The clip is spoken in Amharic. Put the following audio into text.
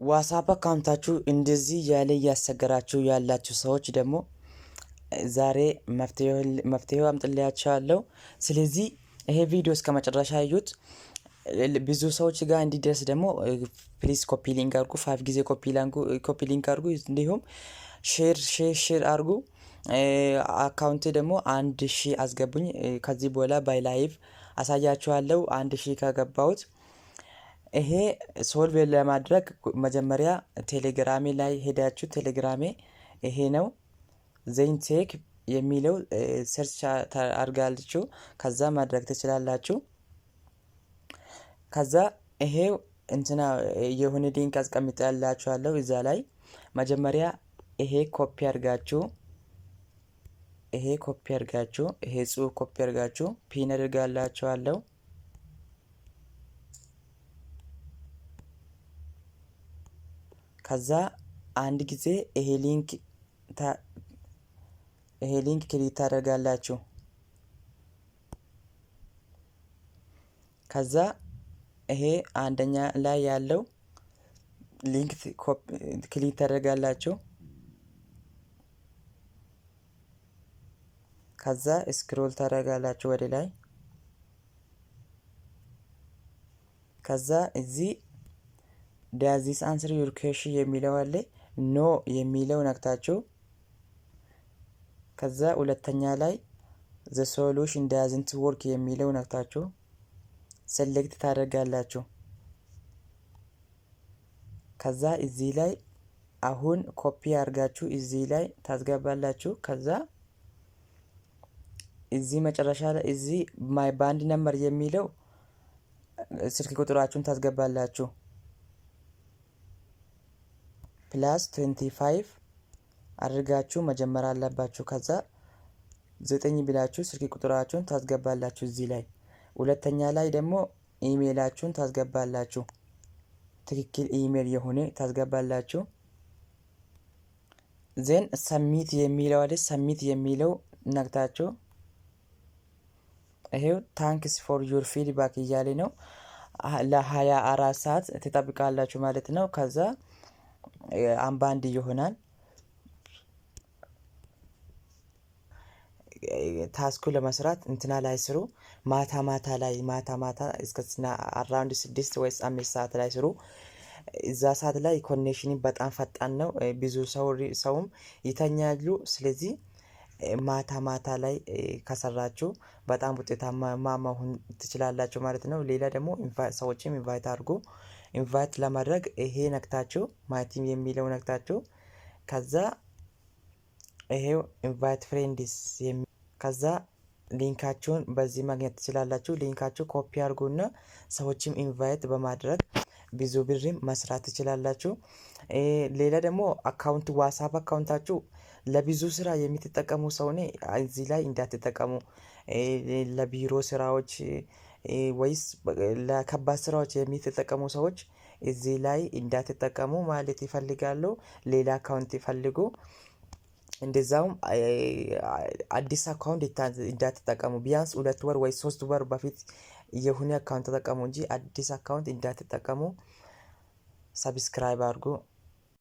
ዋትስአፕ አካውንታችሁ እንደዚህ ያለ እያስቸገራችሁ ያላችሁ ሰዎች ደግሞ ዛሬ መፍትሄው አምጥላችኋለሁ። ስለዚህ ይሄ ቪዲዮ እስከ መጨረሻ እዩት። ብዙ ሰዎች ጋር እንዲደርስ ደግሞ ፕሊዝ ኮፒ ሊንክ አድርጉ። 5 ጊዜ ኮፒ ሊንክ አድርጉ። እንዲሁም ሼር አድርጉ። አካውንት ደግሞ 1000 አስገቡኝ። ከዚህ በኋላ ባይ ላይቭ አሳያችኋለሁ። 1000 ከገባሁት ይሄ ሶልቭ ለማድረግ መጀመሪያ ቴሌግራሜ ላይ ሄዳችሁ ቴሌግራሜ ይሄ ነው ዜንቴክ የሚለው ሰርች አድርጋችሁ ከዛ ማድረግ ትችላላችሁ። ከዛ ይሄው እንትና የሆነ ሊንክ አስቀምጣላችኋለሁ እዛ ላይ መጀመሪያ ይሄ ኮፒ አድርጋችሁ ይሄ ጽሁፍ ኮፒ አድርጋችሁ ፒን አድርጋላችኋለሁ። ከዛ አንድ ጊዜ ይሄ ሊንክ ክሊክ ታደርጋላችሁ። ከዛ ይሄ አንደኛ ላይ ያለው ሊንክ ክሊክ ታደርጋላችሁ። ከዛ ስክሮል ታደርጋላችሁ ወደ ላይ። ከዛ እዚህ does this answer your question የሚለው አለ። ኖ የሚለው ነክታችሁ ከዛ ሁለተኛ ላይ the solution doesn't work የሚለው ነክታችሁ ሴሌክት ታደርጋላችሁ። ከዛ እዚህ ላይ አሁን ኮፒ አድርጋችሁ እዚህ ላይ ታስገባላችሁ። ከዛ እዚህ መጨረሻ ላይ እዚህ ማይ ባንድ ነምበር የሚለው ስልክ ቁጥራችሁን ታስገባላችሁ። +25 አድርጋችሁ መጀመር አለባችሁ። ከዛ 9 ብላችሁ ስልክ ቁጥራችሁን ታስገባላችሁ እዚህ ላይ። ሁለተኛ ላይ ደግሞ ኢሜይላችሁን ታስገባላችሁ። ትክክል ኢሜይል የሆነ ታስገባላችሁ። ዜን ሰሚት የሚለው አይደል? ሰሚት የሚለው ነክታችሁ ይሄው ታንክስ ፎር ዩር ፊድባክ እያለ ነው። ለ24 ሰዓት ትጠብቃላችሁ ማለት ነው። ከዛ አንባንድ ይሆናል። ታስኩ ለመስራት እንትና ላይ ስሩ። ማታ እስከ አራውንድ 6 ወይስ 5 ሰዓት ላይ ስሩ። እዛ ሰዓት ላይ ኮኔክሽን በጣም ፈጣን ነው። ብዙ ሰውም ይተኛሉ። ስለዚህ ማታ ላይ ከሰራችሁ በጣም ውጤታማ መሆን ትችላላችሁ ማለት ነው። ሌላ ደግሞ ሰዎችም ኢንቫይት አድርጉ። ኢንቫይት ለማድረግ ይሄ ነክታችሁ ማቲም የሚለው ነክታችሁ ከዛ ይሄው ኢንቫይት ፍሬንድስ ከዛ ሊንካችሁን በዚህ ማግኘት ትችላላችሁ። ሊንካችሁ ኮፒ አድርጉና ሰዎችም ኢንቫይት በማድረግ ብዙ ብርም መስራት ትችላላችሁ። ሌላ ደግሞ ዋትስአፕ አካውንታችሁ ለብዙ ስራ የምትጠቀሙ ሰው እዚህ ላይ እንዳትጠቀሙ። ለቢሮ ስራዎች ወይስ ለከባድ ስራዎች የምትጠቀሙ ሰዎች እዚህ ላይ እንዳትጠቀሙ ማለት ይፈልጋሉ። ሌላ አካውንት ይፈልጉ። እንደዛውም አዲስ አካውንት እንዳትጠቀሙ። ቢያንስ 2 ወር ወይ 3 ወር በፊት የሆነ አካውንት ተጠቀሙ እንጂ አዲስ አካውንት እንዳትጠቀሙ። ሰብስክራይብ አድርጉ።